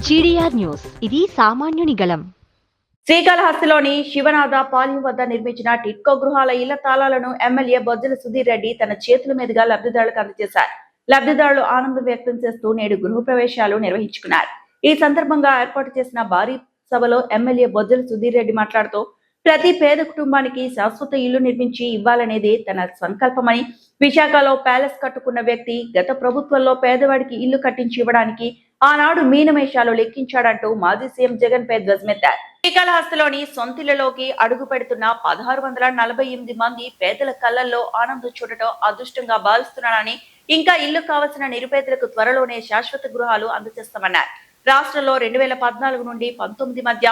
GDR news, ఇది సామాన్యుని గళం. శ్రీకాళహస్తిలోని శివనాథ పాలెం వద్ద నిర్మించిన టిట్కో గృహాల ఇళ్ల తాళాలను ఎమ్మెల్యే బొజ్జల సుధీర్ రెడ్డి తన చేతుల మీదుగా లబ్ధిదారులకు అందజేశారు. లబ్ధిదారులు ఆనందం వ్యక్తం చేస్తూ నేడు గృహ ప్రవేశాలు నిర్వహించుకున్నారు. ఈ సందర్భంగా ఏర్పాటు చేసిన భారీ సభలో ఎమ్మెల్యే బొజ్జల సుధీర్ రెడ్డి మాట్లాడుతూ ప్రతి పేద కుటుంబానికి శాశ్వత ఇల్లు నిర్మించి ఇవ్వాలనేది తన సంకల్పమని, విశాఖలో ప్యాలెస్ కట్టుకున్న వ్యక్తి గత ప్రభుత్వంలో పేదవాడికి ఇల్లు కట్టించి ఇవ్వడానికి ఆనాడు మీనమేషాలు లెక్కించాడంటూ మాజీ సీఎం జగన్ పై ధ్వజమెత్తారు. శ్రీకాళహస్తిలోని సొంతిళ్లలోకి అడుగు పెడుతున్న 1648 మంది పేదల కళ్లల్లో ఆనందం చూడటం అదృష్టంగా భావిస్తున్నానని, ఇంకా ఇల్లు కావలసిన నిరుపేదలకు త్వరలోనే శాశ్వత గృహాలు అందజేస్తామన్నారు. రాష్ట్రంలో 2014 నుండి 19 మధ్య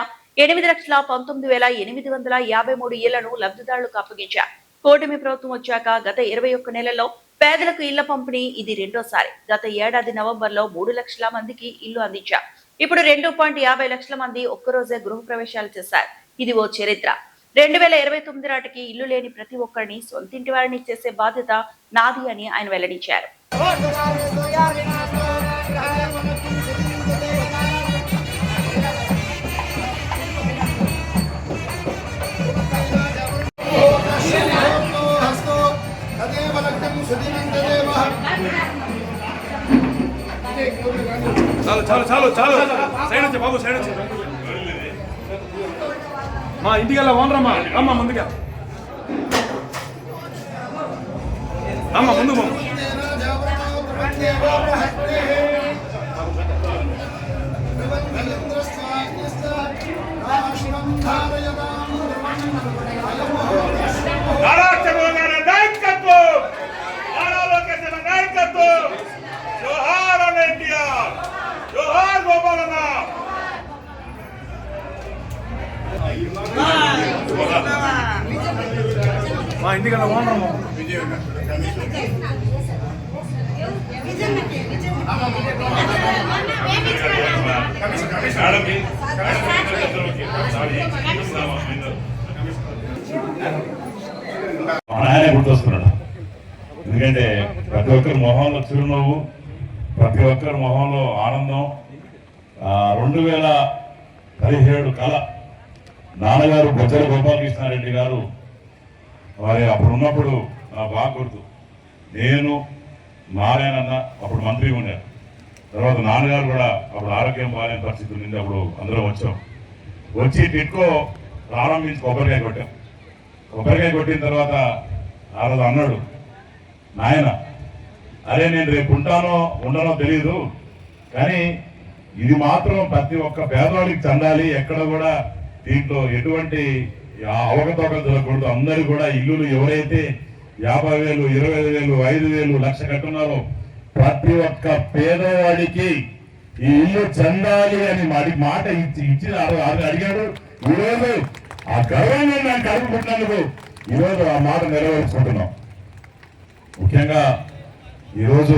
8,19,853 ఇళ్లను లబ్ధిదారులకు అప్పగించారు. కూటమి ప్రభుత్వం వచ్చాక గత 21 నెలల్లో పేదలకు ఇళ్ల పంపిణీ ఇది రెండోసారి. గత ఏడాది నవంబర్లో 3 లక్షల మందికి ఇల్లు అందించారు. ఇప్పుడు 2.50 లక్షల మంది ఒక్కరోజే గృహ ప్రవేశాలు చేశారు. ఇది ఓ చరిత్ర. 2029 నాటికి ఇల్లు లేని ప్రతి ఒక్కరిని సొంతింటి వారిని చేసే బాధ్యత నాది అని ఆయన వెల్లడించారు. చాలు సైడ్ వచ్చి బాబు, సైడ్ వచ్చి మా ఇంటికి వెళ్ళా ఓనరమ్మా. అమ్మ ముందుగా అమ్మ ముందు మా ఇంటికి వెళ్ళా ఓనరమ్మా. ఆయనే గుర్తొస్తున్నాడు. ఎందుకంటే ప్రతి ఒక్కరి మొహంలో చిరునవ్వు, ప్రతి ఒక్కరి మొహంలో ఆనందం. 2017 కళ నాన్నగారు బొజ్జల గోపాలకృష్ణారెడ్డి గారు వారి అప్పుడు ఉన్నప్పుడు నాకు బాగా గుర్తు. నేను నారాయణన్న అప్పుడు మంత్రి ఉన్నారు. తర్వాత నాన్నగారు కూడా అప్పుడు ఆరోగ్యం బాగాలేని పరిస్థితి ఉంది. అప్పుడు అందరూ వచ్చి టిట్కో ప్రారంభించి కొబ్బరికాయ కొట్టిన తర్వాత ఆ రోజు అన్నాడు, నాయన అరే నేను రేపు ఉంటానో ఉండనో తెలీదు, కానీ ఇది మాత్రం ప్రతి ఒక్క పేదవాడికి చెందాలి, ఎక్కడ కూడా దీంట్లో ఎటువంటి అవకతవకలు జరగకూడదు. అందరూ కూడా ఇల్లులు ఎవరైతే 50,000, 25,000, 5,000, లక్ష కట్టున్నారో ప్రతి ఒక్క పేదవాడికి ఈ ఇల్లు చెందాలి అని మాట ఇచ్చిన అడిగాడు. ఈరోజు ఆ గర్వంగా నాకు కలుపుకుంటున్నందుకు ఈరోజు ఆ మాట నెరవేర్చుకుంటున్నాం. ముఖ్యంగా ఈరోజు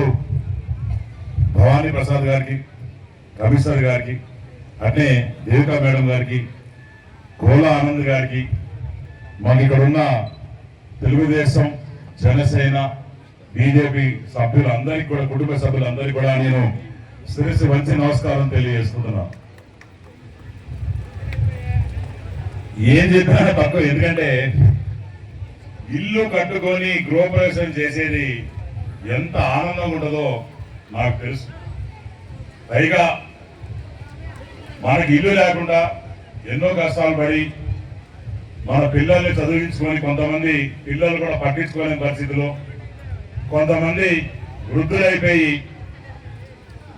భవానీ ప్రసాద్ గారికి, కమిషనర్ గారికి, అట్నే దేవికా మేడం గారికి, కోలా ఆనంద్ గారికి, మాకు ఇక్కడ ఉన్న తెలుగుదేశం, జనసేన, బీజేపీ సభ్యులందరికీ కూడా, కుటుంబ సభ్యులందరికీ కూడా నేను శిరస్సు వంచి నమస్కారం తెలియజేస్తున్నాను. ఏం చెప్పినా తక్కువ. ఎందుకంటే ఇల్లు కట్టుకొని గృహప్రవేశం చేసేది ఎంత ఆనందంగా ఉంటుందో నాకు తెలుసు. పైగా మనకి ఇల్లు లేకుండా ఎన్నో కష్టాలు పడి మన పిల్లల్ని చదివించుకొని, కొంతమంది పిల్లలు కూడా పట్టించుకోలేని పరిస్థితిలో, కొంతమంది వృద్ధులైపోయి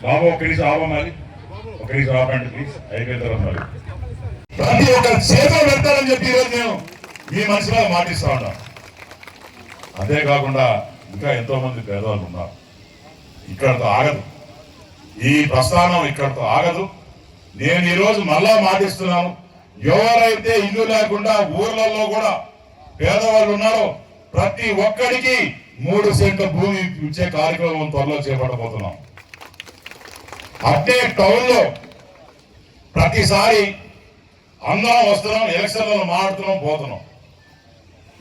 బాబు ఒక్కడి ఆపమాలి, ఒకటి ఆపండి ప్లీజ్, అయిపోయిన తర్వాత మరి ప్రతి ఒక్క చేతులు పెడతారని చెప్పి ఈరోజు నేను మీ మనసులో మాటిస్తా ఉన్నాను. అదే కాకుండా ఇంకా ఎంతో మంది పేదవాళ్ళు ఉన్నారు. ఇక్కడతో ఆగదు, ఈ ప్రస్థానం ఇక్కడతో ఆగదు. నేను ఈరోజు మళ్ళా మాటిస్తున్నాను, ఎవరైతే ఇల్లు లేకుండా ఊర్లలో కూడా పేదవాళ్ళు ఉన్నారో ప్రతి ఒక్కడికి 3 సెంట్ల భూమి ఇచ్చే కార్యక్రమం త్వరలో చేపట్టబోతున్నాం. అట్టే టౌన్ లో ప్రతిసారి అందరం వస్తున్నాం, ఎలక్షన్లలో మాట్లాడుతున్నాం, పోతున్నాం.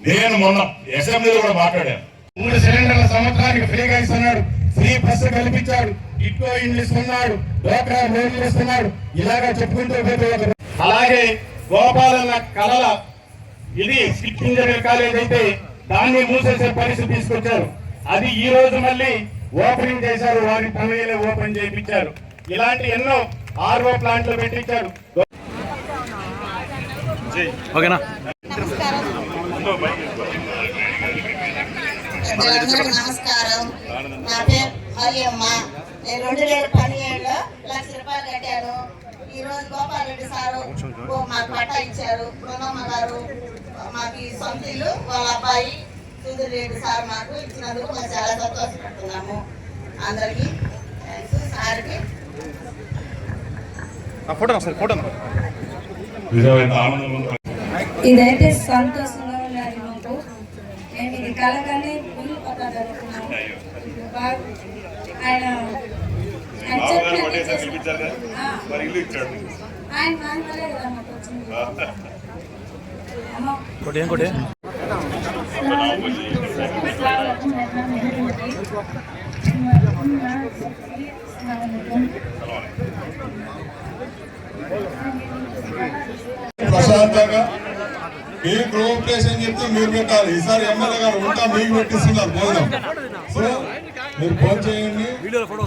నేను మొన్న అసెంబ్లీలో కూడా మాట్లాడాను. 3 సిలిండర్ల సంవత్సరానికి ఫ్రీగా ఇస్తున్నాడు ఫ్రీ బస్సు కల్పించాడు, టిట్కో ఇల్లు ఇస్తున్నాడు, డోక్రా లోన్లు ఇస్తున్నాడు. ఇలాగా చెప్పుకుంటూ పోతే అలాగే గోపాలన్న కళల ఇది స్కిప్ ఇంజనీర్ కాలేజ్ అయితే దాన్ని మూసేసే పరిస్థితి తీసుకొచ్చారు. అది ఈ రోజు మళ్ళీ ఓపెనింగ్ చేశారు, వారి పనులే ఓపెన్ చేయించారు. ఇలాంటి ఎన్నో ఆర్ఓ ప్లాంట్లు పెట్టించారు. ఓకేనా? నమస్కారం. నా పేరు మరియమ్మ. నేను 2017లో ₹1,00,000 కట్టాను. ఈ రోజు గోపాల్ రెడ్డి సారు మాకు పట్టా ఇచ్చారు. బృందమ్మ గారు మాకు ఈ సొంత ఇల్లు వాళ్ళ అబ్బాయి సుధీర్ రెడ్డి సార్ మాకు ఇచ్చినందుకు మేము చాలా సంతోషపడుతున్నాము. అందరికి సార్కి ఇదైతే సంతోషంగా ఉన్నది మాకు. మేము ఇది కలగానే ఇల్లు పట్టాలి అనుకున్నాము. ఆయన వల్లే కదా మాకు వచ్చింది. ప్రశాంతంగా మీ కోఆపరేషన్ చెప్తే మీరు పెట్టాలి. ఈసారి ఎమ్మెల్యే గారు ఉంటా మీకు పెట్టిస్తున్నారు భోజనం. సో మీరు ఫోన్ చేయండి.